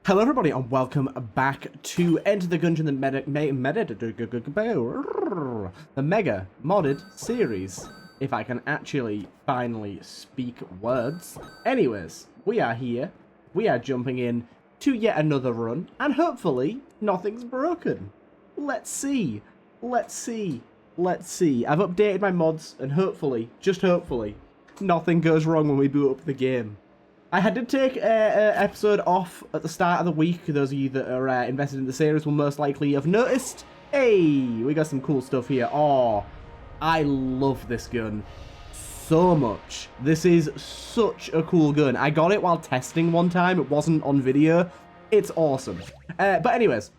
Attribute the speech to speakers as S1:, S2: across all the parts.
S1: Hello everybody and welcome back to Enter the Gungeon, the mega modded series, if I can actually finally speak words. Anyways, we are here, we are jumping in to yet another run, and hopefully nothing's broken. Let's see, let's see, let's see. I've updated my mods and hopefully, just hopefully, nothing goes wrong when we boot up the game. I had to take an episode off at the start of the week. Those of you that are invested in the series will most likely have noticed. Hey, we got some cool stuff here. Oh, I love this gun so much. This is such a cool gun. I got it while testing one time. It wasn't on video. It's awesome. But anyways,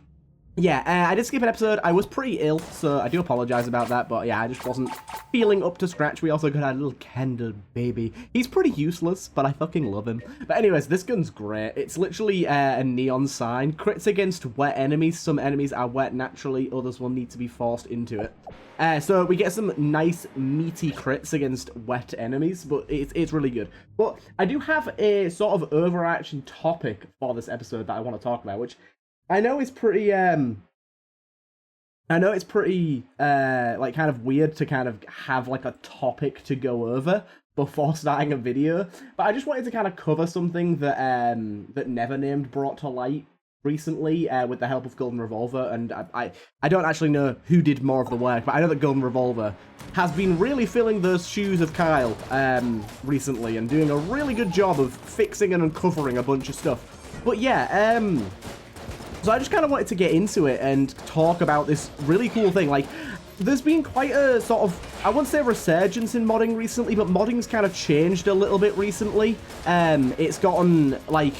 S1: yeah, I did skip an episode. I was pretty ill, so I do apologize about that. But yeah, I just wasn't feeling up to scratch. We also got our little Kendall baby. He's pretty useless, but I fucking love him. But anyways, this gun's great. It's literally a neon sign. Crits against wet enemies. Some enemies are wet naturally. Others will need to be forced into it. So we get some nice meaty crits against wet enemies, but it's really good. But I do have a sort of overarching topic for this episode that I want to talk about, which I know it's pretty, like, kind of weird to kind of have, like, a topic to go over before starting a video, but I just wanted to kind of cover something that, that Nevernamed brought to light recently, with the help of Golden Revolver, and I don't actually know who did more of the work, but I know that Golden Revolver has been really filling those shoes of Kyle, recently, and doing a really good job of fixing and uncovering a bunch of stuff. But yeah, so I just kind of wanted to get into it and talk about this really cool thing. Like, there's been quite a sort of, I wouldn't say resurgence in modding recently, but modding's kind of changed a little bit recently. It's gotten, like,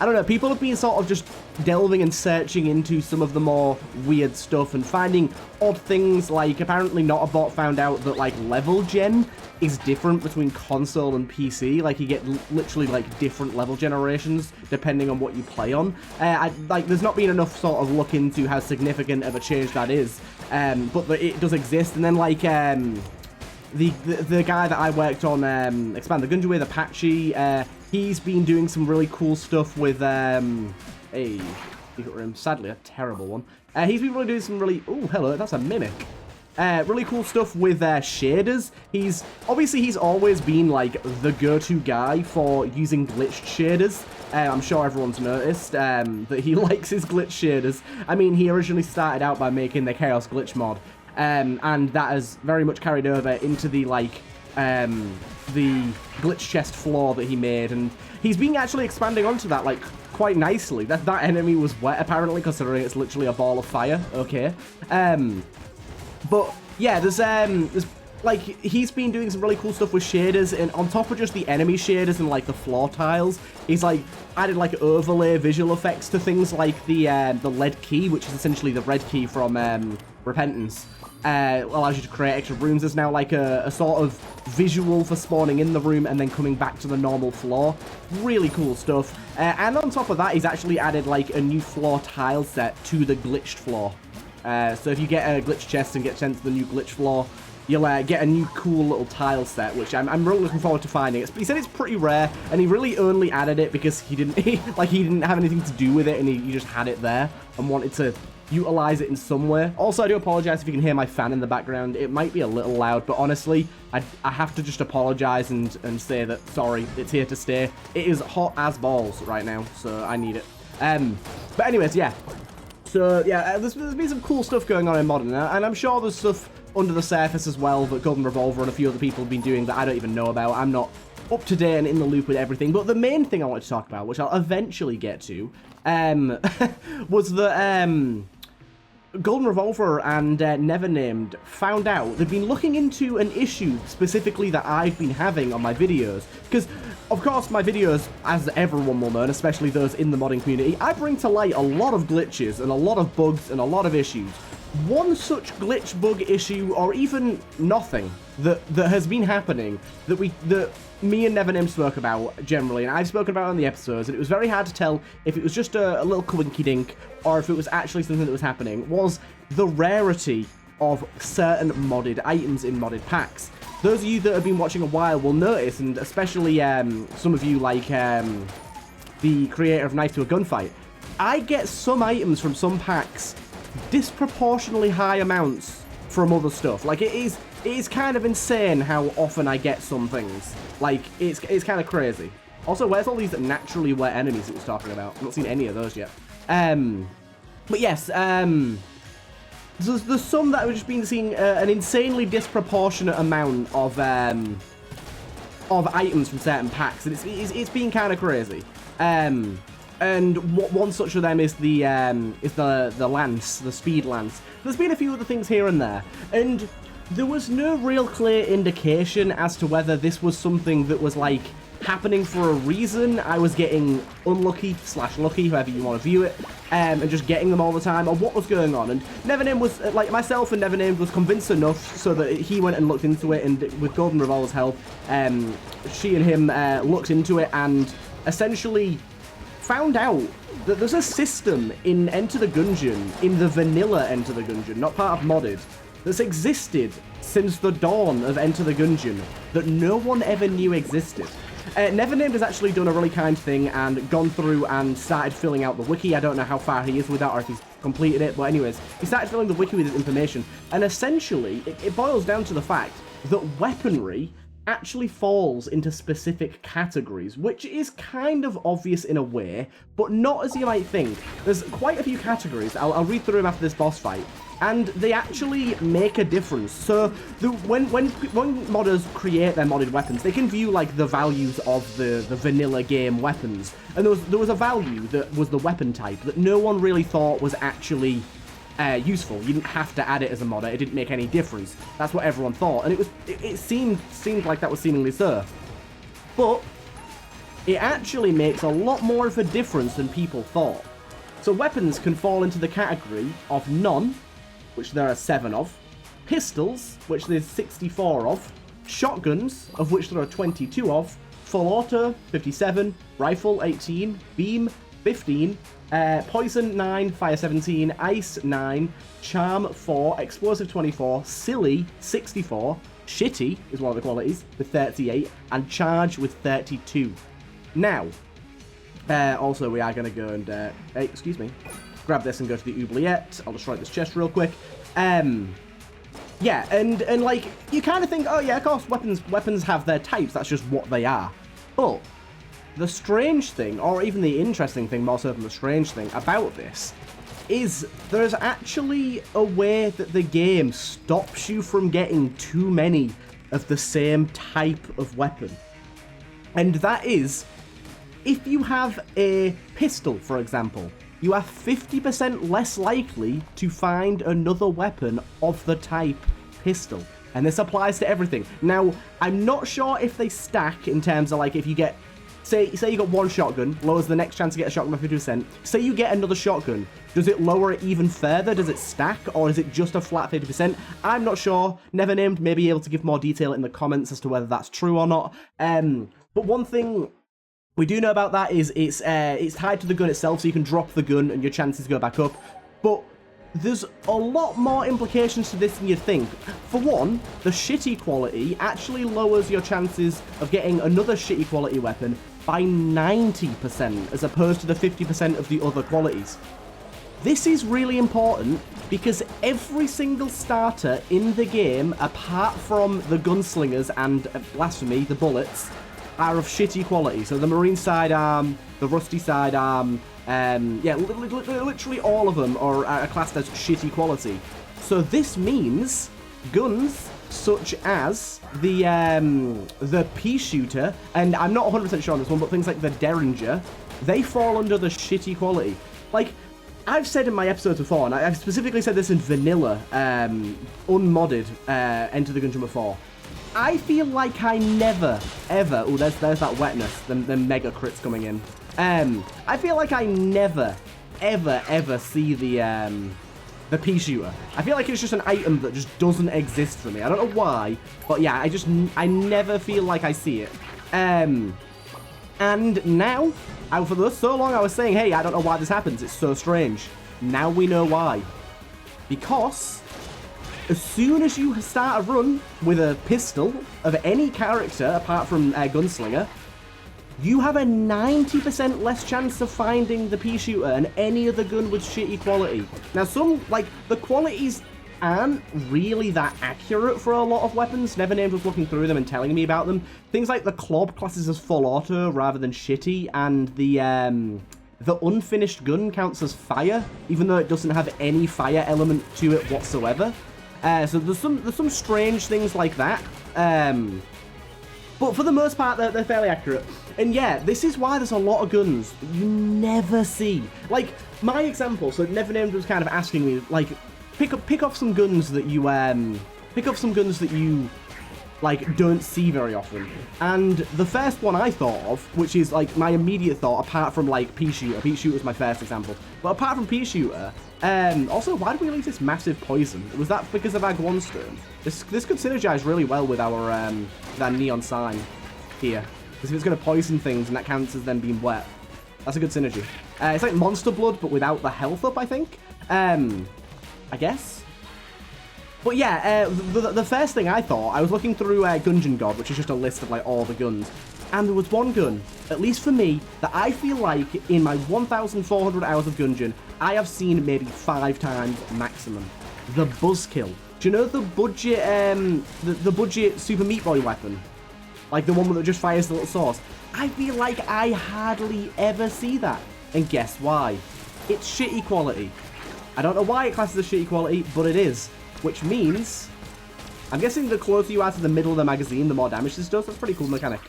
S1: I don't know, people have been sort of just delving and searching into some of the more weird stuff and finding odd things, like apparently Notabot found out that, like, level gen is different between console and PC. Like, you get literally, like, different level generations depending on what you play on. Like, there's not been enough sort of look into how significant of a change that is, but it does exist. And then, like, the guy that I worked on, Expand the Gungeon with, Apache, he's been doing some really cool stuff with, a secret room, sadly a terrible one. He's been really doing some really, oh, hello, that's a mimic. Really cool stuff with shaders. He's always been like the go-to guy for using glitched shaders. I'm sure everyone's noticed that he likes his glitch shaders. I mean, he originally started out by making the Chaos Glitch mod, and that has very much carried over into the the glitch chest floor that he made, and he's been actually expanding onto that, like, quite nicely. That enemy was wet, apparently, considering it's literally a ball of fire. Okay. But yeah, there's like, he's been doing some really cool stuff with shaders, and on top of just the enemy shaders and like the floor tiles, he's like added like overlay visual effects to things like the lead key, which is essentially the red key from Repentance. Allows you to create extra rooms. There's now like a sort of visual for spawning in the room and then coming back to the normal floor. Really cool stuff. And on top of that, he's actually added like a new floor tile set to the glitched floor. So if you get a glitch chest and get sent to the new glitch floor, you'll get a new cool little tile set, which I'm really looking forward to finding. He said it's pretty rare, and he really only added it because he didn't have anything to do with it, and he just had it there and wanted to utilize it in some way. Also, I do apologize if you can hear my fan in the background. It might be a little loud, but honestly, I have to just apologize and say that, sorry, it's here to stay. It is hot as balls right now, so I need it. But anyways, yeah. So, yeah, there's been some cool stuff going on in modding, and I'm sure there's stuff under the surface as well that Golden Revolver and a few other people have been doing that I don't even know about. I'm not up to date and in the loop with everything, but the main thing I wanted to talk about, which I'll eventually get to, was that Golden Revolver and Nevernamed found out they've been looking into an issue specifically that I've been having on my videos, because of course my videos, as everyone will know, especially those in the modding community, I bring to light a lot of glitches and a lot of bugs and a lot of issues. One such glitch, bug, issue, or even nothing that has been happening that me and Nevernamed spoke about generally, and I've spoken about on the episodes, and it was very hard to tell if it was just a little coinky-dink or if it was actually something that was happening, was the rarity of certain modded items in modded packs. Those of you that have been watching a while will notice, and especially some of you like the creator of Knife to a Gunfight, I get some items from some packs disproportionately high amounts from other stuff. Like, it is kind of insane how often I get some things. Like, it's kind of crazy. Also, where's all these naturally wet enemies it was talking about? I've not seen any of those yet. But yes, there's some that have just been seeing an insanely disproportionate amount of items from certain packs, and it's been kind of crazy. And one such of them is the lance, the speed lance. There's been a few other things here and there, and there was no real clear indication as to whether this was something that was like happening for a reason. I was getting unlucky / lucky, however you want to view it, and just getting them all the time, or what was going on. And Nevernamed was, like, myself and Nevernamed was convinced enough so that he went and looked into it, and with Golden Revolver's help, she and him looked into it and essentially found out that there's a system in Enter the Gungeon, in the vanilla Enter the Gungeon, not part of modded, that's existed since the dawn of Enter the Gungeon that no one ever knew existed. Nevernamed has actually done a really kind thing and gone through and started filling out the wiki. I don't know how far he is with that or if he's completed it, but anyways, he started filling the wiki with his information, and essentially it boils down to the fact that weaponry actually falls into specific categories, which is kind of obvious in a way, but not as you might think. There's quite a few categories. I'll read through them after this boss fight, and they actually make a difference. So when modders create their modded weapons, they can view like the values of the vanilla game weapons, and there was a value that was the weapon type that no one really thought was actually useful. You didn't have to add it as a modder. It didn't make any difference. That's what everyone thought, and it seemed like that was seemingly so. But it actually makes a lot more of a difference than people thought. So weapons can fall into the category of none, which there are 7 of, pistols, which there's 64 of, shotguns, of which there are 22 of, full auto, 57, rifle, 18, beam, 15, poison, 9, fire, 17, ice, 9, charm, 4, explosive, 24, silly, 64, shitty is one of the qualities, with 38, and charge with 32. Now, also we are going to go and, hey, excuse me, grab this and go to the oubliette. I'll destroy this chest real quick. Yeah, and like, you kind of think, oh yeah, of course, weapons have their types, that's just what they are. But the strange thing, or even the interesting thing, more so than the strange thing about this, is there's actually a way that the game stops you from getting too many of the same type of weapon. And that is, if you have a pistol, for example, you are 50% less likely to find another weapon of the type pistol. And this applies to everything. Now, I'm not sure if they stack in terms of, like, if you get, say you got one shotgun, lowers the next chance to get a shotgun by 50%. Say you get another shotgun, does it lower it even further? Does it stack, or is it just a flat 50%? I'm not sure. Nevernamed may be able to give more detail in the comments as to whether that's true or not. But one thing we do know about that is it's tied to the gun itself, so you can drop the gun and your chances go back up. But there's a lot more implications to this than you'd think. For one, the shitty quality actually lowers your chances of getting another shitty quality weapon by 90%, as opposed to the 50% of the other qualities. This is really important because every single starter in the game, apart from the gunslingers and, blasphemy, the bullets, are of shitty quality. So the marine sidearm, the rusty sidearm, yeah, literally all of them are classed as shitty quality. So this means guns such as the pea shooter, and I'm not 100% sure on this one, but things like the Derringer, they fall under the shitty quality. Like, I've said in my episodes before, and I've specifically said this in vanilla, unmodded Enter the Gungeon before, I feel like I never, ever... Oh, there's that wetness, the mega crits coming in. I feel like I never, ever see the pea shooter. I feel like it's just an item that just doesn't exist for me. I don't know why, but yeah, I never feel like I see it. And now, for so long I was saying, hey, I don't know why this happens. It's so strange. Now we know why. Because as soon as you start a run with a pistol of any character apart from Gunslinger, you have a 90% less chance of finding the pea shooter than any other gun with shitty quality. Now, the qualities aren't really that accurate for a lot of weapons. Nevernamed was looking through them and telling me about them. Things like the Club classes as full auto rather than shitty, and the unfinished gun counts as fire, even though it doesn't have any fire element to it whatsoever. So there's some strange things like that. But for the most part, they're fairly accurate. And yeah, this is why there's a lot of guns that you never see. Like, my example, so Nevernamed was kind of asking me, like, pick off some guns that you, like, don't see very often. And the first one I thought of, which is, like, my immediate thought, apart from, like, pea shooter. Pea shooter was my first example. But apart from pea shooter, also, why did we release this massive poison? Was that because of our Guanstone? This could synergize really well with our neon sign here. Because if it's going to poison things and that counts as them being wet, that's a good synergy. It's like Monster Blood, but without the health up, I think. I guess. But yeah, the first thing I thought, I was looking through Gungeon God, which is just a list of like all the guns. And there was one gun, at least for me, that I feel like in my 1,400 hours of Gungeon, I have seen maybe 5 times maximum. The Buzzkill. Do you know the budget, the budget Super Meat Boy weapon? Like the one that just fires the little sauce? I feel like I hardly ever see that. And guess why? It's shitty quality. I don't know why it classes as shitty quality, but it is. Which means, I'm guessing the closer you are to the middle of the magazine, the more damage this does. That's a pretty cool mechanic.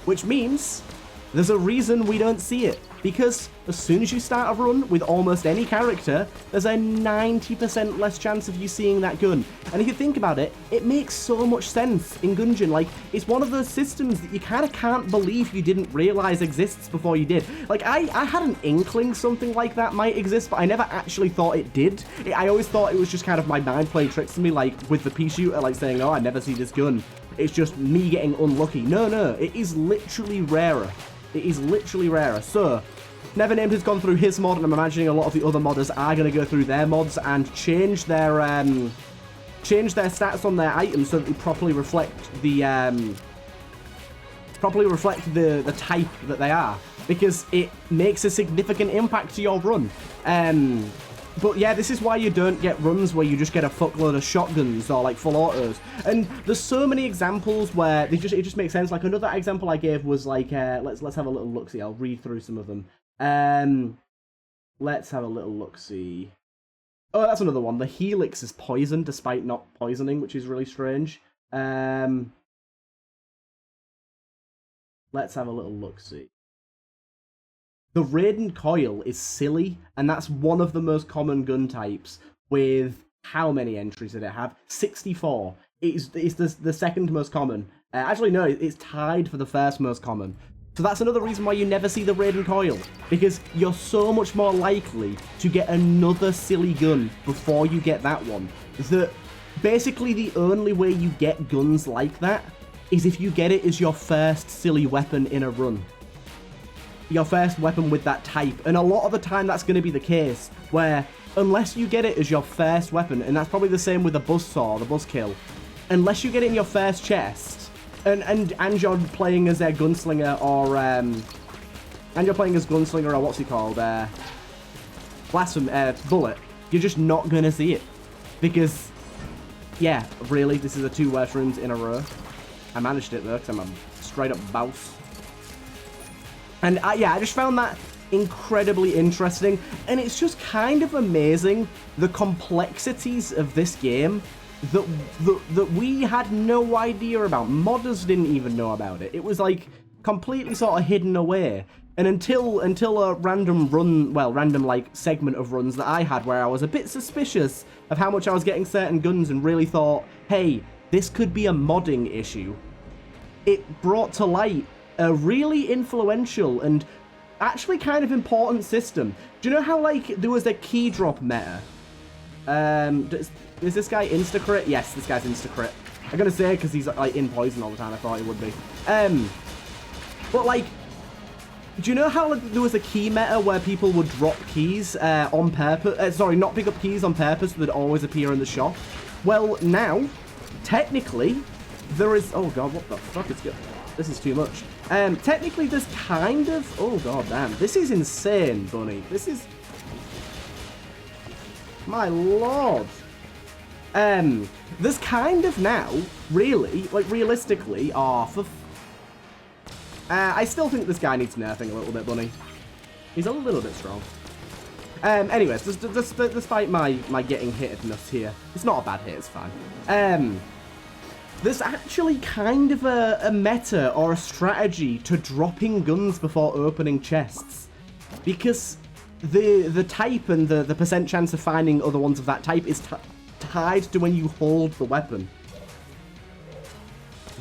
S1: Which means there's a reason we don't see it. Because as soon as you start a run with almost any character, there's a 90% less chance of you seeing that gun. And if you think about it, it makes so much sense in Gungeon. Like, it's one of those systems that you kind of can't believe you didn't realize exists before you did. Like, I had an inkling something like that might exist, but I never actually thought it did. I always thought it was just kind of my mind playing tricks to me, like with the pea shooter, like saying, oh, I never see this gun. It's just me getting unlucky. No, it is literally rarer. It is literally rarer. So, Nevernamed has gone through his mod, and I'm imagining a lot of the other modders are going to go through their mods and change their stats on their items so that they properly reflect the type that they are, because it makes a significant impact to your run. But yeah, this is why you don't get runs where you just get a fuckload of shotguns or like full autos. And there's so many examples where it just makes sense. Like another example I gave was like, let's have a little look-see. I'll read through some of them. Let's have a little look-see. Oh, that's another one. The Helix is poisoned despite not poisoning, which is really strange. Let's have a little look-see. The Raiden Coil is silly, and that's one of the most common gun types with how many entries did it have? 64. It's the second most common. Actually, no, it's tied for the first most common. So that's another reason why you never see the Raiden Coil, because you're so much more likely to get another silly gun before you get that one. That basically the only way you get guns like that is if you get it as your first silly weapon in a run. Your first weapon with that type. And a lot of the time that's going to be the case, where unless you get it as your first weapon, and that's probably the same with the buzzsaw, the buzzkill, unless you get it in your first chest, and you're playing as a gunslinger or what's he called, bullet, you're just not going to see it. Because, yeah, really, this is the 2 worst runs in a row. I managed it though, because I'm a straight up bouse. And yeah, I just found that incredibly interesting, and it's just kind of amazing the complexities of this game that we had no idea about. Modders didn't even know about it. It was like completely sort of hidden away. And until a random like segment of runs that I had where I was a bit suspicious of how much I was getting certain guns and really thought, hey, this could be a modding issue. It brought to light a really influential and actually kind of important system. Do you know how, like, there was a key drop meta? Is this guy insta-crit? Yes, this guy's insta-crit. I'm gonna say because he's, like, in poison all the time. I thought he would be. But, like, do you know how, like, there was a key meta where people would drop keys on purpose? Sorry, not pick up keys on purpose, but they'd always appear in the shop? Well, now, technically, there is... Oh, God, what the fuck is good? This is too much. Technically, there's kind of... Oh, god damn. This is insane, Bunny. This is... My lord. There's kind of now, really, like, realistically... Oh, for... I still think this guy needs nerfing a little bit, Bunny. He's a little bit strong. Anyways, despite my getting hittedness here, it's not a bad hit, it's fine. There's actually kind of a meta or a strategy to dropping guns before opening chests. Because the type and the percent chance of finding other ones of that type is tied to when you hold the weapon.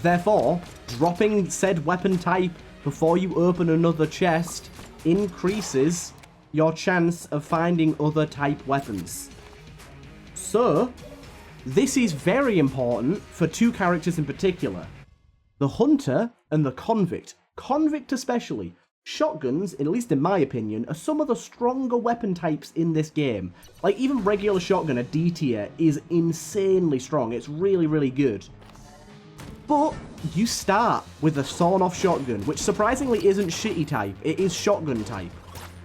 S1: Therefore, dropping said weapon type before you open another chest increases your chance of finding other type weapons. So, this is very important for two characters in particular. The Hunter and the Convict. Convict especially. Shotguns, at least in my opinion, are some of the stronger weapon types in this game. Like, even regular shotgun, a D tier, is insanely strong. It's really, really good. But you start with a sawn-off shotgun, which surprisingly isn't shitty type. It is shotgun type.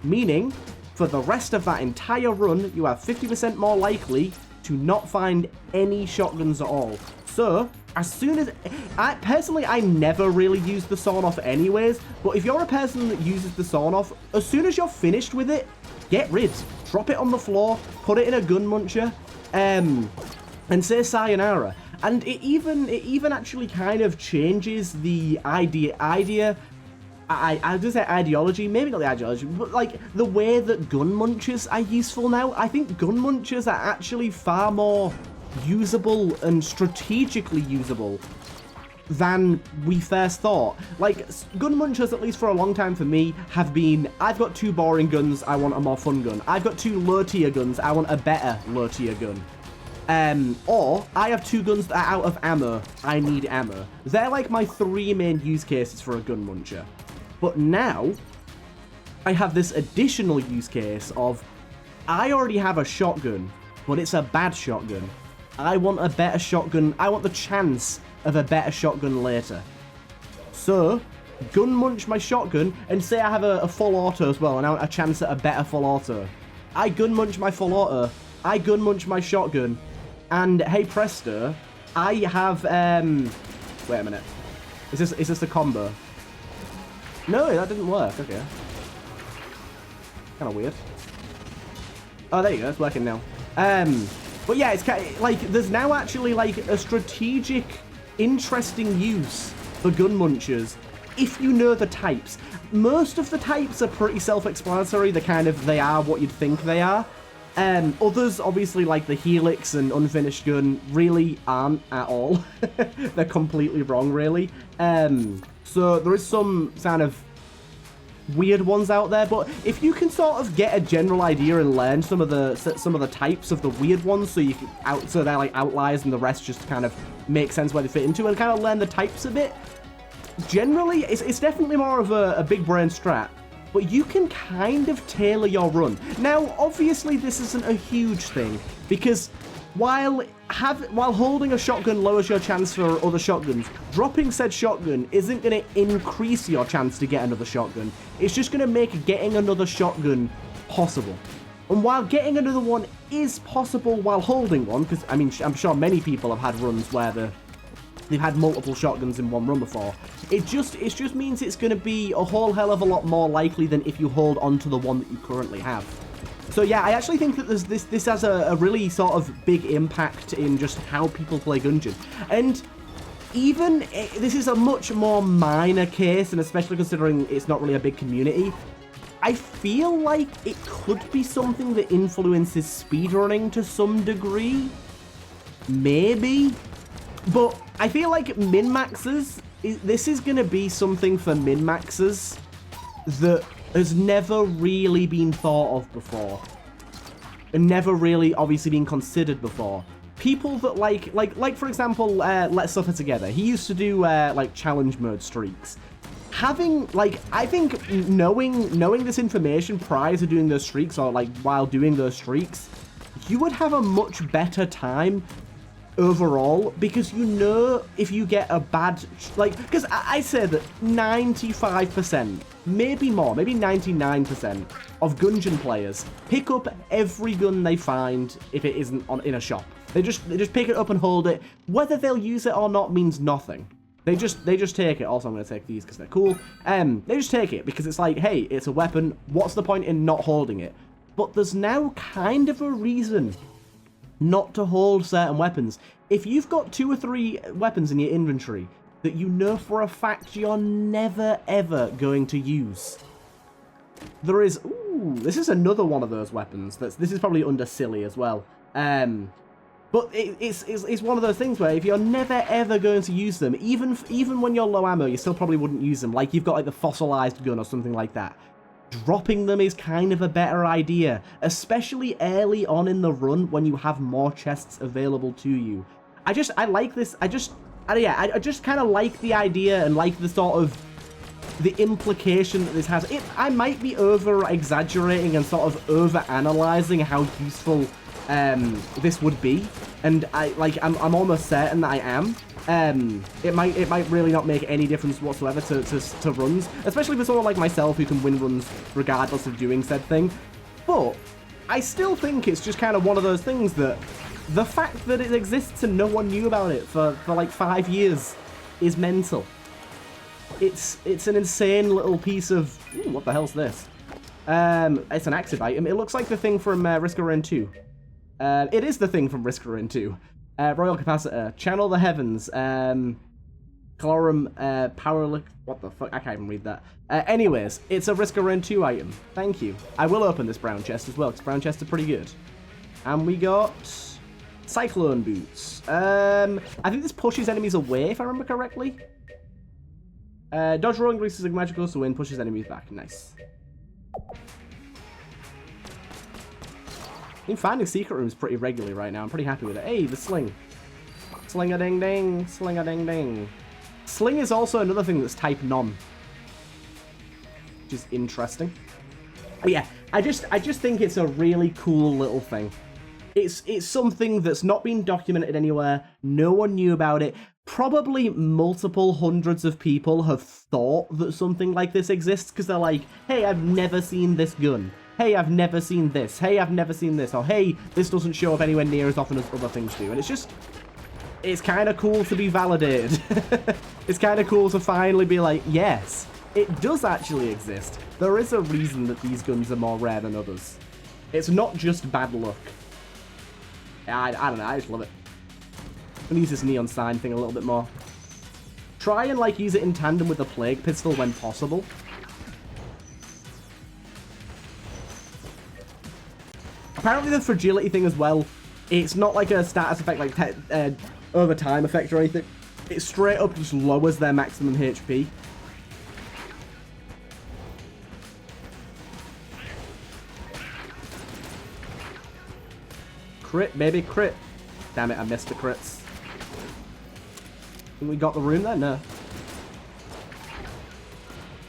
S1: Meaning, for the rest of that entire run, you are 50% more likely to not find any shotguns at all. So, as soon as... I never really use the sawn-off anyways, but if you're a person that uses the sawn-off, as soon as you're finished with it, get rid. Drop it on the floor, put it in a gun muncher, and say sayonara. And it even actually kind of changes the idea. I just say ideology, maybe not the ideology, but like the way that gun munchers are useful now. I think gun munchers are actually far more usable and strategically usable than we first thought. Like, gun munchers, at least for a long time for me, have been, I've got two boring guns, I want a more fun gun. I've got two low tier guns, I want a better low tier gun. Or, I have two guns that are out of ammo, I need ammo. They're like my three main use cases for a gun muncher. But now, I have this additional use case of, I already have a shotgun, but it's a bad shotgun. I want a better shotgun, I want the chance of a better shotgun later. So, gun munch my shotgun, and say I have a full auto as well, and I want a chance at a better full auto. I gun munch my full auto, I gun munch my shotgun, and hey presto, I have, wait a minute. Is this a combo? No, that didn't work, okay. Kinda weird. Oh, there you go, it's working now. But yeah, it's kind of, like, there's now actually, like, a strategic, interesting use for gun munchers if you know the types. Most of the types are pretty self-explanatory. They are what you'd think they are. Others, obviously, like the Helix and Unfinished Gun, really aren't at all. They're completely wrong, really. So there is some kind of weird ones out there, but if you can sort of get a general idea and learn some of the types of the weird ones, so you can so they're like outliers and the rest just kind of make sense where they fit into, and kind of learn the types a bit. Generally, it's definitely more of a big brain strat, but you can kind of tailor your run. Now, obviously, this isn't a huge thing, because while holding a shotgun lowers your chance for other shotguns, dropping said shotgun isn't going to increase your chance to get another shotgun. It's just going to make getting another shotgun possible. And while getting another one is possible while holding one, because, I mean, I'm sure many people have had runs where they've had multiple shotguns in one run before, it just means it's going to be a whole hell of a lot more likely than if you hold onto the one that you currently have. So yeah, I actually think that this has a really sort of big impact in just how people play Gungeon. And even, this is a much more minor case, and especially considering it's not really a big community, I feel like it could be something that influences speedrunning to some degree. Maybe. But I feel like min-maxers, this is going to be something for min-maxers that has never really been thought of before. And never really obviously been considered before. People that like for example, Let's Suffer Together. He used to do like challenge mode streaks. Having, like, I think knowing this information prior to doing those streaks, or like while doing those streaks, you would have a much better time overall, because you know if you get a bad, like, because I say that 95%, maybe more, maybe 99% of Gungeon players pick up every gun they find if it isn't in a shop. They just pick it up and hold it. Whether they'll use it or not means nothing. They just take it. Also, I'm going to take these because they're cool. They just take it because it's like, hey, it's a weapon. What's the point in not holding it? But there's now kind of a reason not to hold certain weapons. If you've got 2 or 3 weapons in your inventory that you know for a fact you're never, ever going to use, there is... Ooh, this is another one of those weapons. This is probably under silly as well. But it's one of those things where if you're never ever going to use them, even when you're low ammo, you still probably wouldn't use them. Like you've got like the fossilized gun or something like that. Dropping them is kind of a better idea, especially early on in the run when you have more chests available to you. I like this. I just kind of like the idea and like the sort of the implication that this has. I might be over exaggerating and sort of over analyzing how useful this would be, and I'm almost certain that I am. It might really not make any difference whatsoever to runs, especially for someone like myself who can win runs regardless of doing said thing. But I still think it's just kind of one of those things that the fact that it exists and no one knew about it for like 5 years is mental. It's an insane little piece of... Ooh, what the hell's this? It's an active item. It looks like the thing from Risk of Rain 2. It is the thing from Risk of Rain 2. Royal Capacitor. Channel the Heavens. Calorum, Power... What the fuck? I can't even read that. Anyways, it's a Risk of Rain 2 item. Thank you. I will open this brown chest as well, because brown chests are pretty good. And we got... Cyclone Boots. I think this pushes enemies away, if I remember correctly. Dodge roll increases the magical to win, pushes enemies back. Nice. I'm finding secret rooms pretty regularly right now. I'm pretty happy with it. Hey, the sling. Sling-a-ding-ding. Sling-a-ding-ding. Sling is also another thing that's type non. Which is interesting. But yeah, I just think it's a really cool little thing. It's something that's not been documented anywhere. No one knew about it. Probably multiple hundreds of people have thought that something like this exists because they're like, hey, I've never seen this gun. Hey, I've never seen this. Hey, I've never seen this. Or, hey, this doesn't show up anywhere near as often as other things do. And it's kind of cool to be validated. It's kind of cool to finally be like, yes, it does actually exist. There is a reason that these guns are more rare than others. It's not just bad luck. I don't know, I just love it. I'm gonna use this neon sign thing a little bit more. Try and, like, use it in tandem with the plague pistol when possible. Apparently the fragility thing as well, it's not like a status effect like over time effect or anything. It straight up just lowers their maximum HP. Crit, baby, crit. Damn it, I missed the crits. Think we got the room there? No.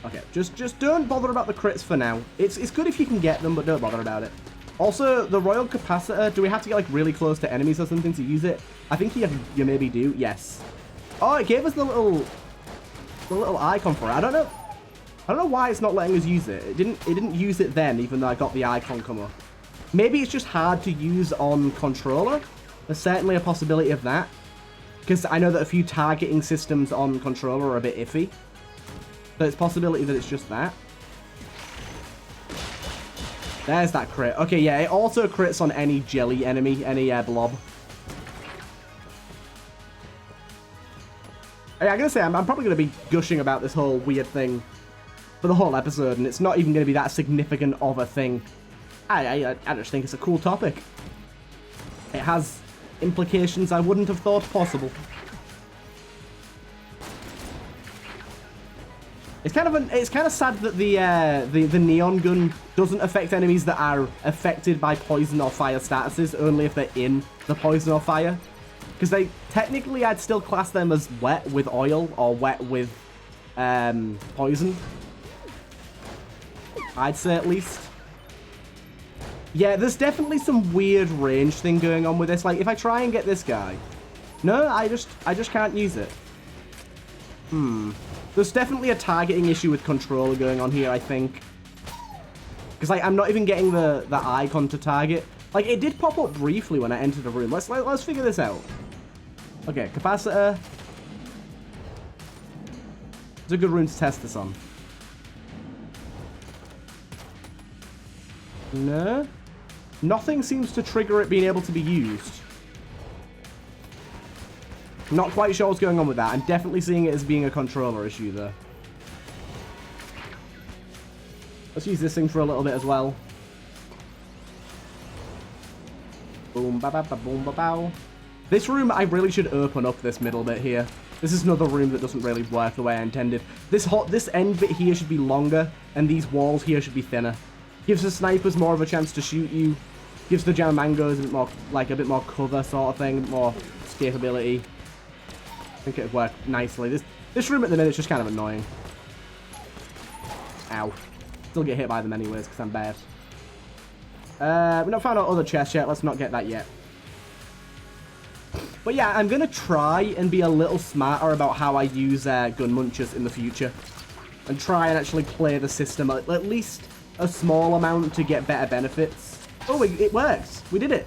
S1: Okay, just don't bother about the crits for now. It's good if you can get them, but don't bother about it. Also, the Royal Capacitor, do we have to get like really close to enemies or something to use it? I think you maybe do. Yes. Oh, it gave us the little icon for it. I don't know why it's not letting us use it. It didn't use it then, even though I got the icon come up. Maybe it's just hard to use on controller. There's certainly a possibility of that. Because I know that a few targeting systems on controller are a bit iffy. So it's a possibility that it's just that. There's that crit. Okay, yeah, it also crits on any jelly enemy, any blob. Hey, I'm going to say, I'm probably going to be gushing about this whole weird thing for the whole episode, and it's not even going to be that significant of a thing. I just think it's a cool topic. It has implications I wouldn't have thought possible. It's kind of sad that the neon gun doesn't affect enemies that are affected by poison or fire statuses, only if they're in the poison or fire. Because technically I'd still class them as wet with oil or wet with poison. I'd say at least. Yeah, there's definitely some weird range thing going on with this. Like, if I try and get this guy, No, I just can't use it. There's definitely a targeting issue with controller going on here, I think. Because like, I'm not even getting the icon to target. Like, it did pop up briefly when I entered the room. Let's figure this out. Okay, capacitor. It's a good room to test this on. No. Nothing seems to trigger it being able to be used. Not quite sure what's going on with that. I'm definitely seeing it as being a controller issue, though. Let's use this thing for a little bit as well. Boom, ba ba ba boom, ba bow. This room, I really should open up this middle bit here. This is another room that doesn't really work the way I intended. This end bit here should be longer, and these walls here should be thinner. Gives the snipers more of a chance to shoot you. Gives the Jamamangos a bit more, like a bit more cover sort of thing, more escapability. I think it'd work nicely. This room at the minute is just kind of annoying. Ow. Still get hit by them anyways because I'm bad. We've not found our other chest yet. Let's not get that yet. But yeah, I'm going to try and be a little smarter about how I use gun munchers in the future. And try and actually play the system at least a small amount to get better benefits. Oh, it works. We did it.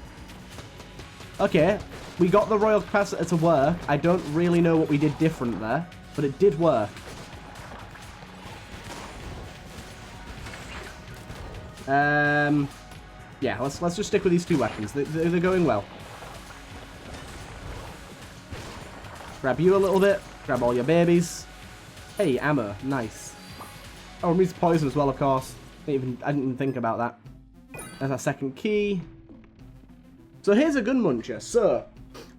S1: Okay, we got the royal capacitor to work. I don't really know what we did different there, but it did work. Yeah, let's just stick with these two weapons. They're going well. Grab you a little bit. Grab all your babies. Hey, ammo. Nice. Oh, removes poison as well, of course. I didn't even think about that. There's our second key. So here's a gun muncher. So,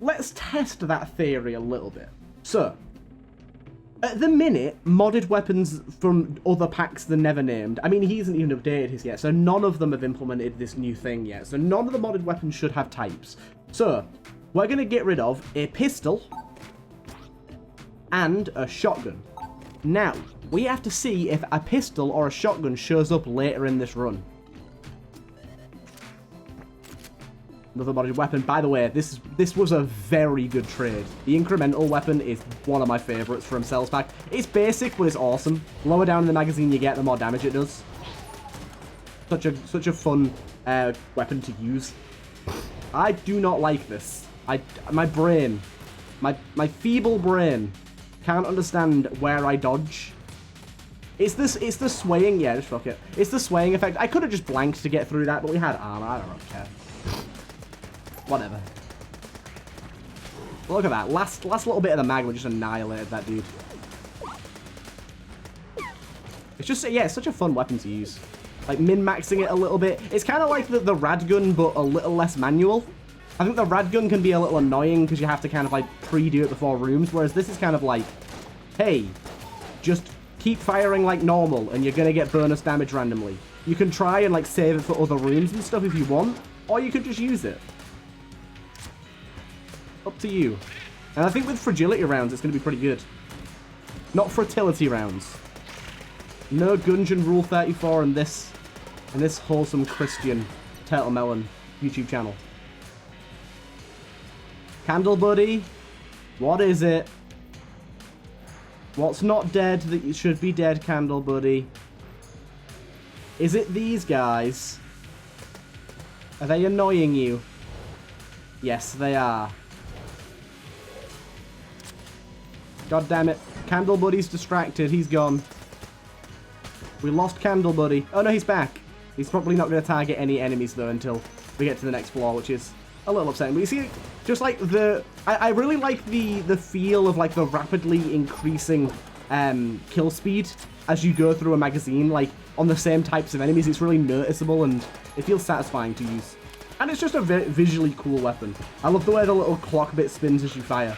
S1: let's test that theory a little bit. So, at the minute, modded weapons from other packs than Never Named. I mean, he hasn't even updated his yet, so none of them have implemented this new thing yet. So none of the modded weapons should have types. So, we're going to get rid of a pistol and a shotgun. Now, we have to see if a pistol or a shotgun shows up later in this run. Another modded weapon. By the way, this was a very good trade. The Incremental Weapon is one of my favorites from Cells Pack. It's basic, but it's awesome. Lower down in the magazine you get, the more damage it does. Such a fun weapon to use. I do not like this. My brain, my feeble brain, can't understand where I dodge. It's the swaying. Yeah, just fuck it. It's the swaying effect. I could have just blanked to get through that, but we had armor. I don't care. Whatever. Look at that. Last little bit of the mag, we just annihilated that dude. It's just, yeah, it's such a fun weapon to use. Like, min-maxing it a little bit. It's kind of like the rad gun, but a little less manual. I think the rad gun can be a little annoying because you have to kind of, like, pre-do it before rooms, whereas this is kind of like, hey, just keep firing like normal, and you're going to get bonus damage randomly. You can try and, like, save it for other rooms and stuff if you want, or you could just use it. Up to you. And I think with fragility rounds, it's going to be pretty good. Not fertility rounds. No Gungeon Rule 34 in this wholesome Christian TurtleMelon YouTube channel. Candle Buddy, what is it? What's not dead that you should be dead, Candle Buddy? Is it these guys? Are they annoying you? Yes, they are. God damn it. Candle Buddy's distracted. He's gone. We lost Candle Buddy. Oh, no, he's back. He's probably not going to target any enemies, though, until we get to the next floor, which is a little upsetting. But you see, just like I really like the feel of, like, the rapidly increasing kill speed as you go through a magazine, like, on the same types of enemies. It's really noticeable, and it feels satisfying to use. And it's just a visually cool weapon. I love the way the little clock bit spins as you fire.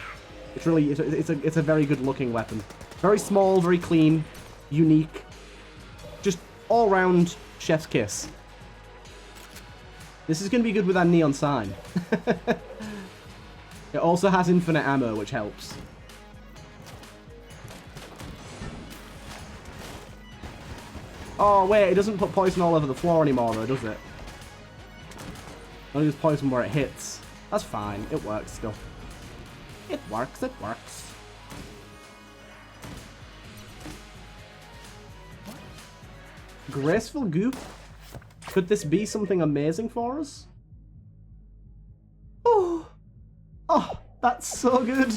S1: It's really, it's a very good looking weapon. Very small, very clean, unique. Just all round chef's kiss. This is going to be good with our neon sign. It also has infinite ammo, which helps. Oh wait, it doesn't put poison all over the floor anymore though, does it? Only just poison where it hits. That's fine, it works still. It works, it works. Graceful goop. Could this be something amazing for us? Oh, oh, that's so good.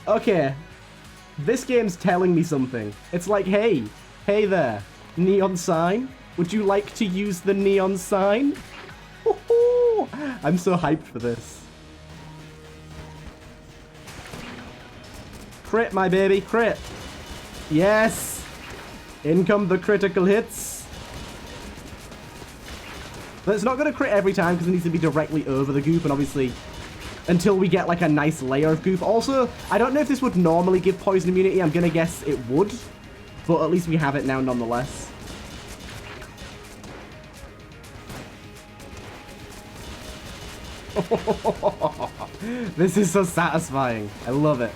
S1: Okay, this game's telling me something. It's like, hey there, neon sign. Would you like to use the neon sign? I'm so hyped for this. Crit, my baby, crit. Yes. In come the critical hits. But it's not going to crit every time because it needs to be directly over the goop, and obviously until we get like a nice layer of goop. Also, I don't know if this would normally give poison immunity. I'm going to guess it would, but at least we have it now nonetheless. This is so satisfying. I love it.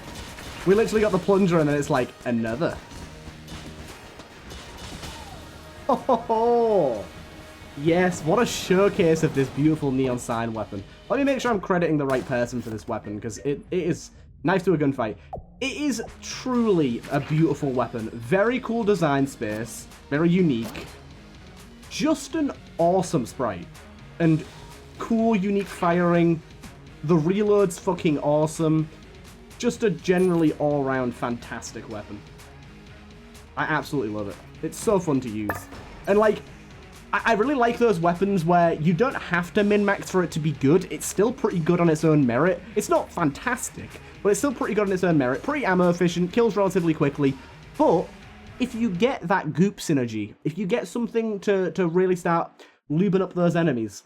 S1: We literally got the plunger and then it's like another. Oh, yes, what a showcase of this beautiful neon sign weapon. Let me make sure I'm crediting the right person for this weapon, because it is knife to a gunfight. It is truly a beautiful weapon. Very cool design space. Very unique. Just an awesome sprite. And cool, unique firing. The reload's fucking awesome. Just a generally all-round fantastic weapon. I absolutely love it. It's so fun to use. And like, I really like those weapons where you don't have to min-max for it to be good. It's still pretty good on its own merit. It's not fantastic, but it's still pretty good on its own merit. Pretty ammo efficient, kills relatively quickly. But if you get that goop synergy, if you get something to really start lubing up those enemies,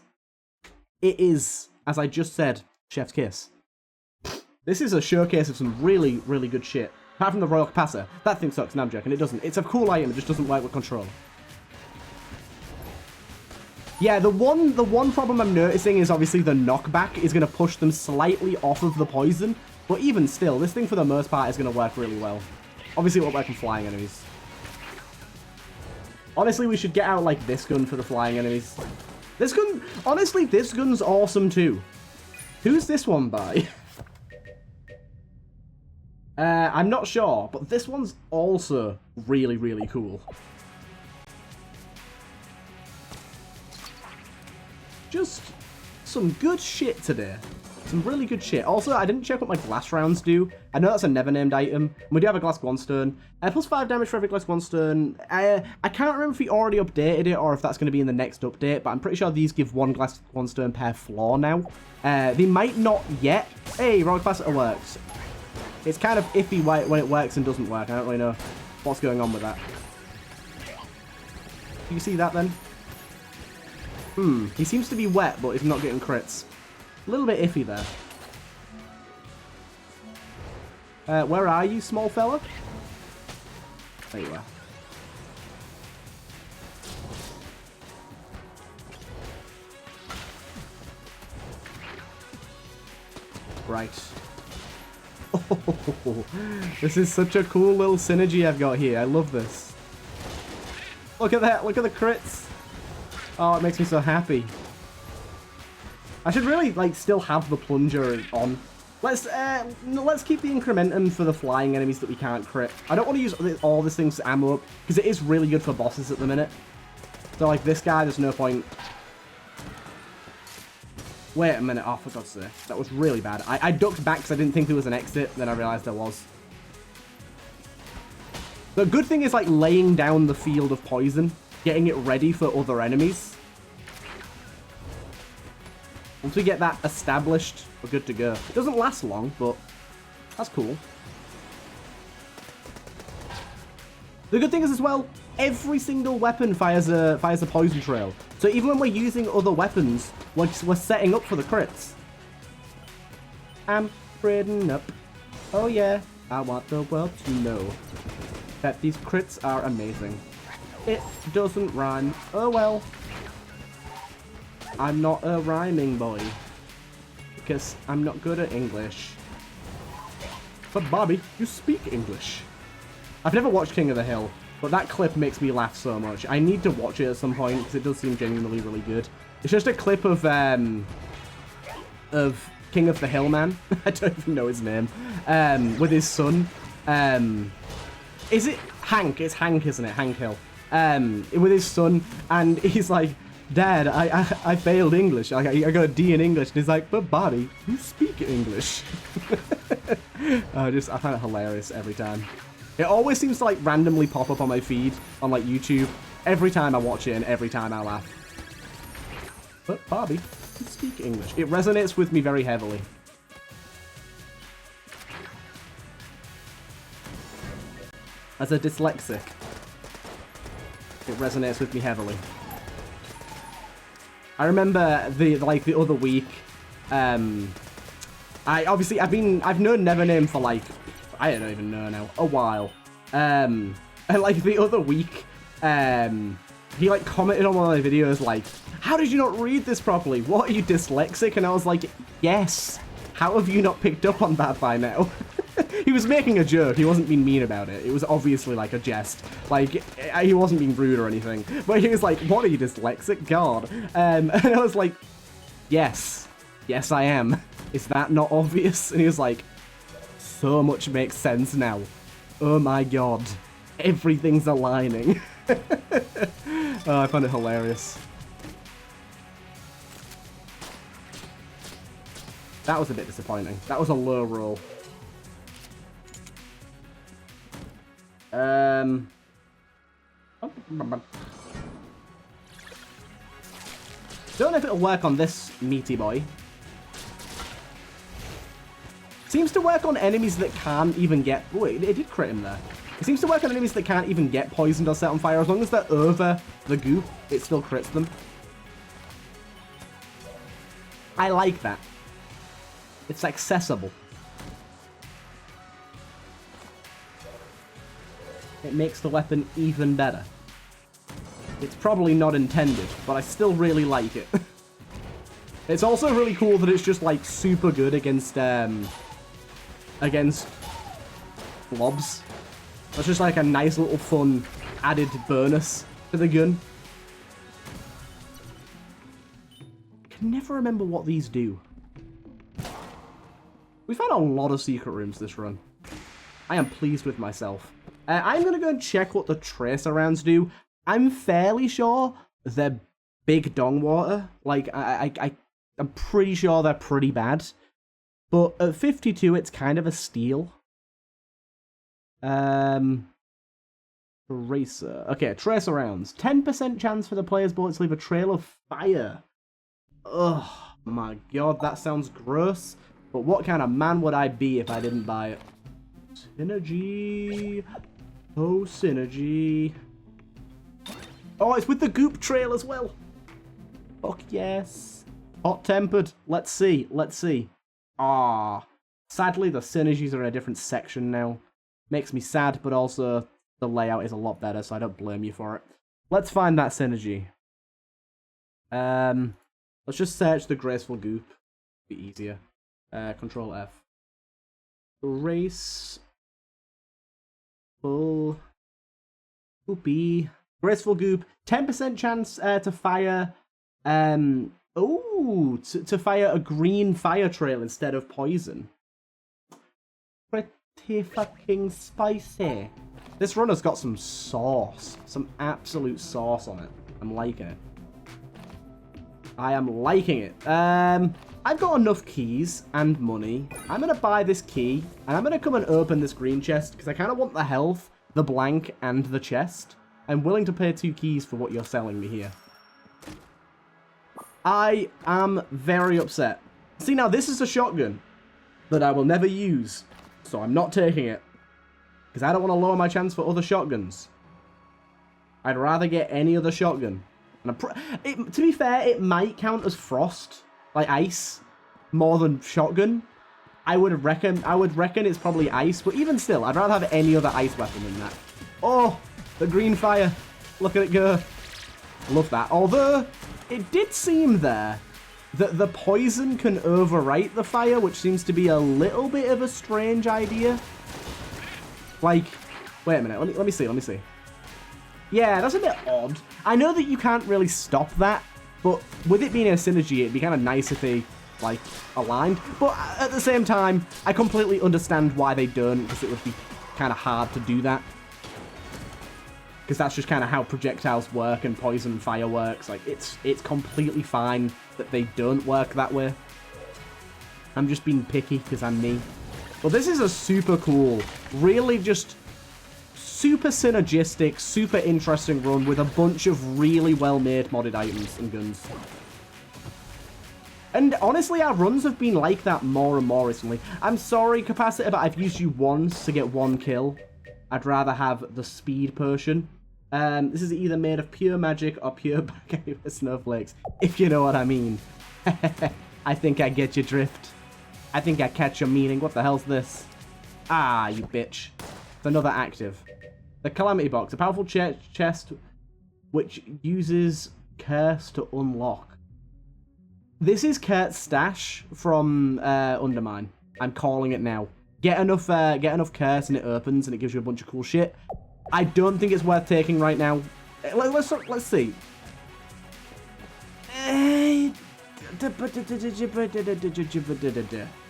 S1: it is, as I just said, chef's kiss. This is a showcase of some really, really good shit. Apart from the Royal Capacitor. That thing sucks, no, I'm joking. It doesn't. It's a cool item, it just doesn't work with control. Yeah, the one problem I'm noticing is obviously the knockback is going to push them slightly off of the poison. But even still, this thing for the most part is going to work really well. Obviously it won't work on flying enemies. Honestly, we should get out like this gun for the flying enemies. This gun, honestly, this gun's awesome too. Who's this one by? I'm not sure, but this one's also really, really cool. Just some good shit today. Some really good shit. Also, I didn't check what my glass rounds do. I know that's a never named item. We do have a glass Gungeon. Plus 5 damage for every glass Gungeon. I can't remember if we already updated it or if that's going to be in the next update, but I'm pretty sure these give 1 glass Gungeon per floor now. They might not yet. Hey, Royal Capacitor works. It's kind of iffy when it works and doesn't work. I don't really know what's going on with that. You see that then? He seems to be wet, but he's not getting crits. A little bit iffy there. Where are you, small fella? There you are. Right. Oh, this is such a cool little synergy I've got here. I love this. Look at that. Look at the crits. Oh, it makes me so happy. I should really, like, still have the plunger on. Let's keep the incrementum for the flying enemies that we can't crit. I don't want to use all this thing's ammo up, because it is really good for bosses at the minute. So, like, this guy, there's no point. Wait a minute. Oh, for God's sake. That was really bad. I ducked back because I didn't think there was an exit. Then I realized there was. The good thing is, like, laying down the field of poison. Getting it ready for other enemies. Once we get that established, we're good to go. It doesn't last long, but that's cool. The good thing is as well, every single weapon fires a poison trail. So even when we're using other weapons, we're setting up for the crits. I'm spreading up. Oh yeah, I want the world to know that these crits are amazing. It doesn't rhyme. Oh well. I'm not a rhyming boy. Because I'm not good at English. But Bobby, you speak English. I've never watched King of the Hill, but that clip makes me laugh so much. I need to watch it at some point because it does seem genuinely really good. It's just a clip of of King of the Hill Man. I don't even know his name. With his son. Is it Hank? It's Hank, isn't it? Hank Hill. With his son, and he's like, Dad, I failed English. I got a D in English. And he's like, but Bobby, you speak English. I find it hilarious every time. It always seems to like randomly pop up on my feed on like YouTube every time I watch it and every time I laugh. But Bobby, you speak English. It resonates with me very heavily. As a dyslexic, it resonates with me heavily. I remember the other week, I've known Nevername for like, I don't even know now, a while. And like the other week, he like commented on one of my videos like, how did you not read this properly? What, are you dyslexic? And I was like, yes. How have you not picked up on that by now? He was making a joke. He wasn't being mean about it. It was obviously like a jest. Like, he wasn't being rude or anything. But he was like, what, are you dyslexic? God. And I was like, yes. Yes, I am. Is that not obvious? And he was like, so much makes sense now. Oh my god. Everything's aligning. Oh, I find it hilarious. That was a bit disappointing. That was a low roll. Don't know if it'll work on this meaty boy. Seems to work on enemies that can't even get... Oh, wait, it did crit him there. It seems to work on enemies that can't even get poisoned or set on fire. As long as they're over the goop, it still crits them. I like that. It's accessible. It makes the weapon even better. It's probably not intended, but I still really like it. It's also really cool that it's just like super good against blobs. That's just like a nice little fun added bonus to the gun. I can never remember what these do. We found a lot of secret rooms this run. I am pleased with myself. I'm going to go and check what the tracer rounds do. I'm fairly sure they're big dong water. Like, I'm pretty sure they're pretty bad. But at 52, it's kind of a steal. Tracer. Okay, tracer rounds. 10% chance for the player's bullet to leave a trail of fire. Oh my god, that sounds gross. But what kind of man would I be if I didn't buy it? Synergy. Oh, synergy. Oh, it's with the goop trail as well. Fuck yes. Hot-tempered. Let's see. Let's see. Ah. Sadly, the synergies are in a different section now. Makes me sad, but also the layout is a lot better, so I don't blame you for it. Let's find that synergy. Let's just search the graceful goop. Be easier. Control F. Graceful goopy. Graceful goop. 10% chance to fire. To fire a green fire trail instead of poison. Pretty fucking spicy. This runner's got some sauce. Some absolute sauce on it. I'm liking it. I am liking it. I've got enough keys and money. I'm going to buy this key, and I'm going to come and open this green chest, because I kind of want the health, the blank, and the chest. I'm willing to pay 2 keys for what you're selling me here. I am very upset. See, now, this is a shotgun that I will never use, so I'm not taking it, because I don't want to lower my chance for other shotguns. I'd rather get any other shotgun. And to be fair, it might count as frost, like ice, more than shotgun. I would reckon it's probably ice, but even still, I'd rather have any other ice weapon than that. Oh, the green fire. Look at it go. Love that. Although, it did seem there that the poison can overwrite the fire, which seems to be a little bit of a strange idea. Like, wait a minute, let me see. Yeah, that's a bit odd. I know that you can't really stop that, but with it being a synergy, it'd be kind of nice if they like, aligned. But at the same time, I completely understand why they don't, because it would be kind of hard to do that. Because that's just kind of how projectiles work and poison and fire works. Like, it's completely fine that they don't work that way. I'm just being picky because I'm me. But this is a super cool, really just super synergistic, super interesting run with a bunch of really well-made modded items and guns. And honestly, our runs have been like that more and more recently. I'm sorry, Capacitor, but I've used you once to get 1 kill. I'd rather have the speed potion. This is either made of pure magic or pure snowflakes, if you know what I mean. I think I get your drift. I think I catch your meaning. What the hell's this? Ah, you bitch. It's another active. The Calamity Box, a powerful chest which uses Curse to unlock. This is Kurt's stash from Undermine. I'm calling it now. Get enough Curse and it opens and it gives you a bunch of cool shit. I don't think it's worth taking right now. Let's see.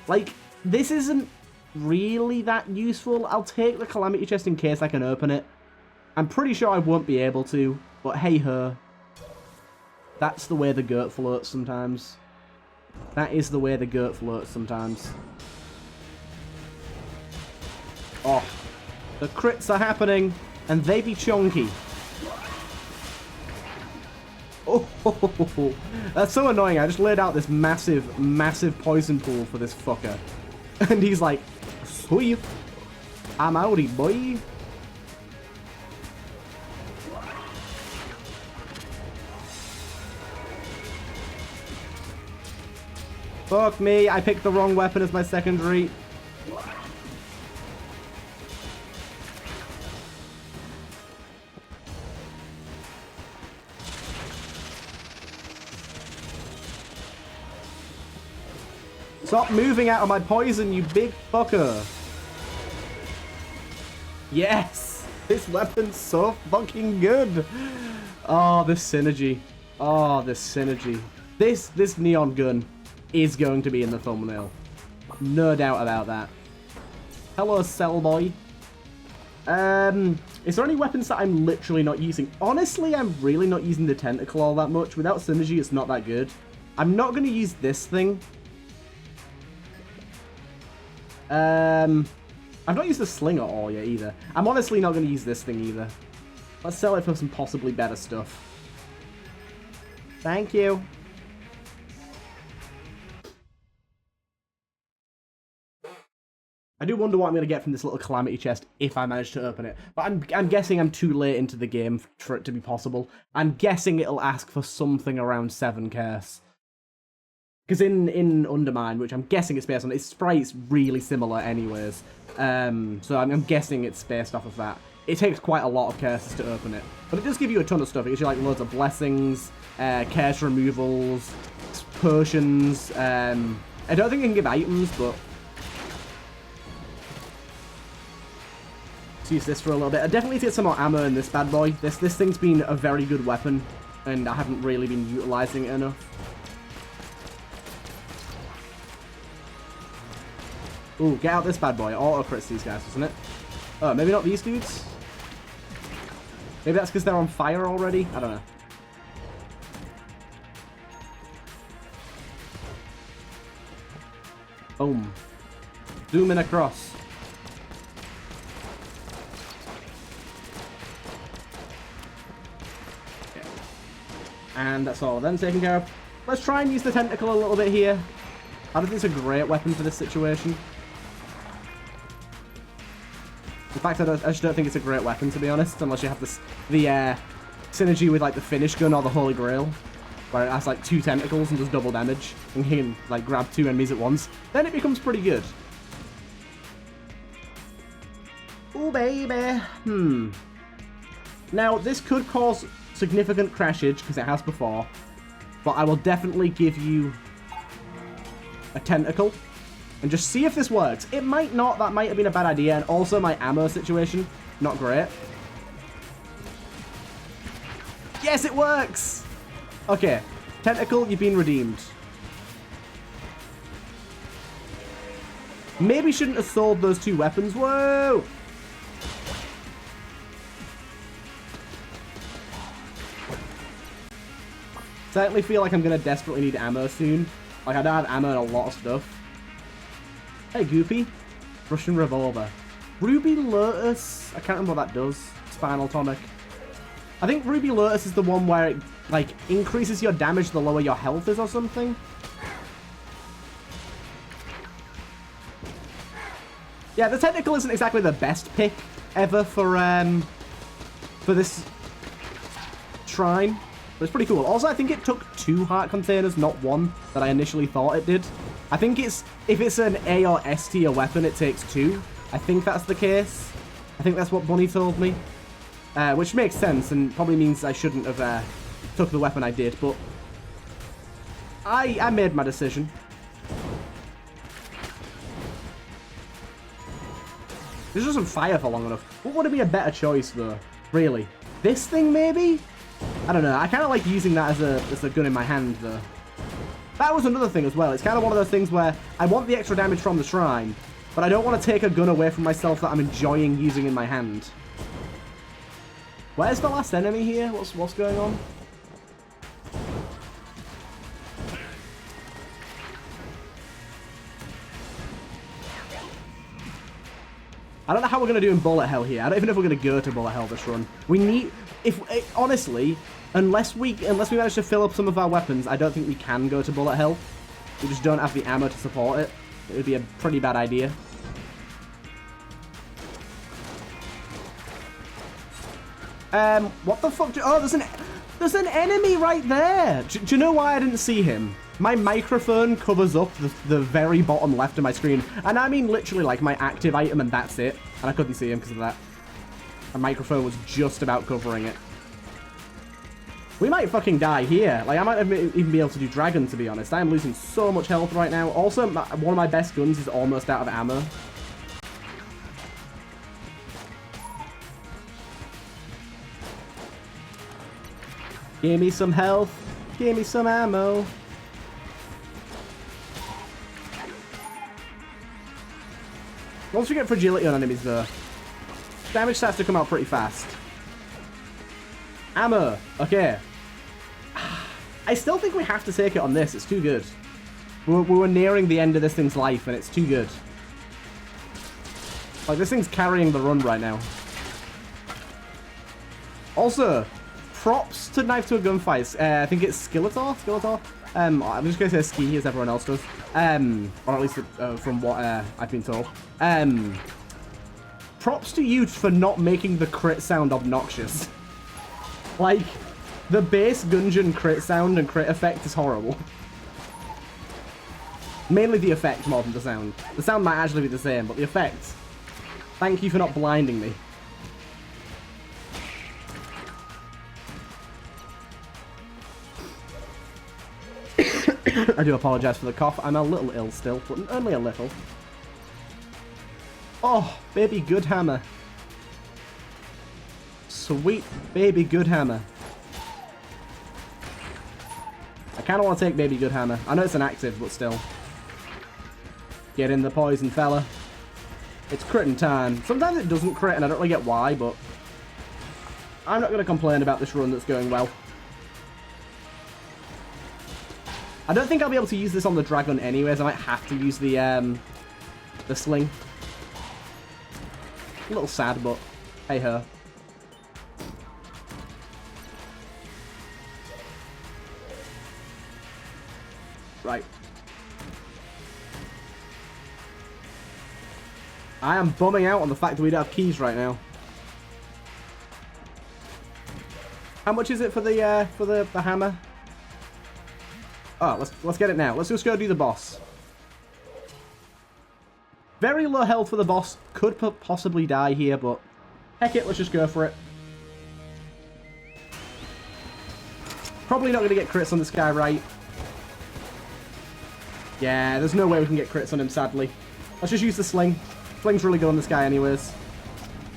S1: Like, this isn't really that useful. I'll take the Calamity Chest in case I can open it. I'm pretty sure I won't be able to, but hey ho. That's the way the goat floats sometimes. That is the way the goat floats sometimes. Oh, the crits are happening, and they be chunky. Oh, that's so annoying. I just laid out this massive, massive poison pool for this fucker. And he's like, sweet, I'm outie, boy. Fuck me, I picked the wrong weapon as my secondary. Stop moving out of my poison, you big fucker. Yes! This weapon's so fucking good. Oh, this synergy. Oh, this synergy. This neon gun is going to be in the thumbnail. No doubt about that. Hello, cell boy. Is there any weapons that I'm literally not using? Honestly, I'm really not using the tentacle all that much. Without synergy, it's not that good. I'm not going to use this thing. I've not used the sling at all yet either. I'm honestly not going to use this thing either. Let's sell it for some possibly better stuff. Thank you. I do wonder what I'm going to get from this little Calamity chest if I manage to open it. But I'm guessing I'm too late into the game for it to be possible. I'm guessing it'll ask for something around 7 curse. Because in Undermine, which I'm guessing it's based on, its sprite's really similar anyways. So I'm guessing it's based off of that. It takes quite a lot of curses to open it. But it does give you a ton of stuff. It gives you like loads of blessings, curse removals, potions. I don't think it can give items, but... Let's use this for a little bit. I definitely need to get some more ammo in this bad boy. This thing's been a very good weapon, and I haven't really been utilizing it enough. Ooh, get out this bad boy. Auto crits these guys, isn't it? Oh, maybe not these dudes? Maybe that's because they're on fire already? I don't know. Boom. Zooming across. Okay. And that's all of them taken care of. Let's try and use the tentacle a little bit here. I don't think it's a great weapon for this situation. In fact, I just don't think it's a great weapon, to be honest, unless you have the synergy with like the finish gun or the Holy Grail, where it has like 2 tentacles and does double damage, and you can like grab 2 enemies at once. Then it becomes pretty good. Ooh, baby. Now, this could cause significant crashage, because it has before, but I will definitely give you a tentacle and just see if this works. It might not. That might have been a bad idea. And also my ammo situation, not great. Yes, it works. Okay, tentacle, you've been redeemed. Maybe shouldn't have sold those two weapons. Whoa! Certainly feel like I'm going to desperately need ammo soon. Like, I don't have ammo in a lot of stuff. Hey, Goopy. Russian Revolver. Ruby Lotus. I can't remember what that does. Spinal Tonic. I think Ruby Lotus is the one where it, like, increases your damage the lower your health is or something. Yeah, the technical isn't exactly the best pick ever for this shrine. But it's pretty cool. Also, I think it took 2 heart containers, not 1, that I initially thought it did. I think it's, if it's an A or S tier weapon, it takes 2. I think that's the case. I think that's what Bunny told me. Which makes sense, and probably means I shouldn't have took the weapon I did, but I made my decision. This doesn't fire for long enough. What would be a better choice, though? Really? This thing, maybe? I don't know. I kind of like using that as a gun in my hand, though. That was another thing as well. It's kind of one of those things where I want the extra damage from the shrine, but I don't want to take a gun away from myself that I'm enjoying using in my hand. Where's the last enemy here? What's going on? I don't know how we're going to do in bullet hell here. I don't even know if we're going to go to bullet hell this run. We need... honestly, unless we manage to fill up some of our weapons, I don't think we can go to bullet hell. We just don't have the ammo to support it. It would be a pretty bad idea. What the fuck? Oh, there's an enemy right there. Do you know why I didn't see him? My microphone covers up the very bottom left of my screen. And I mean literally like my active item and that's it. And I couldn't see him because of that. My microphone was just about covering it. We might fucking die here. Like, I might even be able to do dragon, to be honest. I am losing so much health right now. Also, one of my best guns is almost out of ammo. Give me some health. Give me some ammo. Once we get fragility on enemies, though, damage starts to come out pretty fast. Ammo. Okay. I still think we have to take it on this. It's too good. We were nearing the end of this thing's life, and it's too good. Like, this thing's carrying the run right now. Also, props to Knife to a Gunfight. I think it's Skeletor? I'm just going to say Ski, as everyone else does. Or at least from what I've been told. Props to you for not making the crit sound obnoxious. Like, the base Gungeon crit sound and crit effect is horrible. Mainly the effect more than the sound. The sound might actually be the same, but the effect... Thank you for not blinding me. I do apologise for the cough. I'm a little ill still, but only a little. Oh, baby good hammer. Sweet baby good hammer. I kind of want to take baby good hammer. I know it's an active, but still. Get in the poison, fella. It's critting time. Sometimes it doesn't crit, and I don't really get why, but I'm not going to complain about this run that's going well. I don't think I'll be able to use this on the dragon anyways. I might have to use the sling. A little sad, but hey ho. Right. I am bumming out on the fact that we don't have keys right now. How much is it for the hammer? Oh, let's get it now. Let's just go do the boss. Very low health for the boss. Could possibly die here, but heck it, let's just go for it. Probably not going to get crits on this guy, right? Yeah, there's no way we can get crits on him, sadly. Let's just use the sling. Sling's really good on this guy anyways.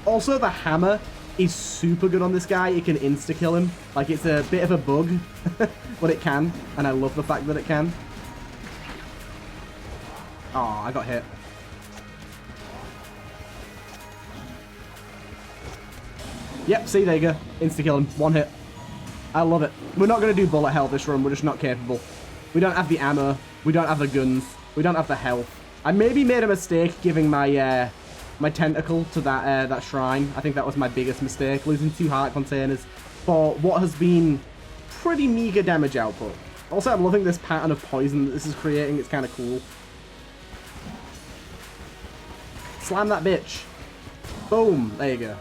S1: Also, the hammer is super good on this guy. It can insta-kill him. Like, it's a bit of a bug, but it can. And I love the fact that it can. Oh, I got hit. Yep, see, there you go. Insta-kill him. One hit. I love it. We're not going to do bullet hell this run. We're just not capable. We don't have the ammo. We don't have the guns. We don't have the health. I maybe made a mistake giving my my tentacle to that shrine. I think that was my biggest mistake. Losing 2 heart containers for what has been pretty meager damage output. Also, I'm loving this pattern of poison that this is creating. It's kind of cool. Slam that bitch. Boom. There you go.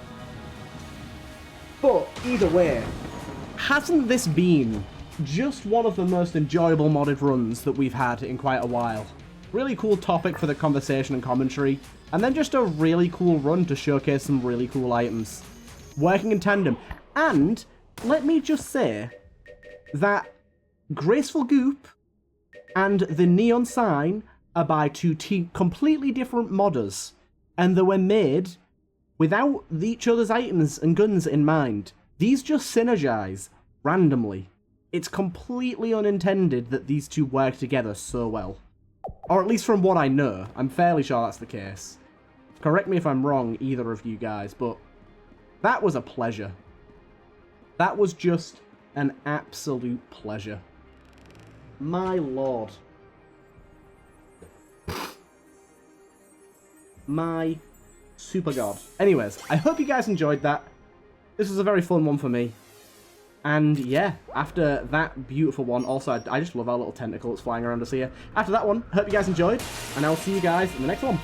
S1: But either way, hasn't this been just one of the most enjoyable modded runs that we've had in quite a while? Really cool topic for the conversation and commentary, and then just a really cool run to showcase some really cool items. Working in tandem. And let me just say that Graceful Goop and the Neon Sign are by 2 completely different modders, and they were made without each other's items and guns in mind. These just synergize randomly. It's completely unintended that these two work together so well. Or at least from what I know. I'm fairly sure that's the case. Correct me if I'm wrong, either of you guys, but that was a pleasure. That was just an absolute pleasure. My lord. My super god. Anyways, I hope you guys enjoyed that. This was a very fun one for me. And yeah, after that beautiful one, also I just love our little tentacle that's flying around us here. After that one, hope you guys enjoyed, and I'll see you guys in the next one.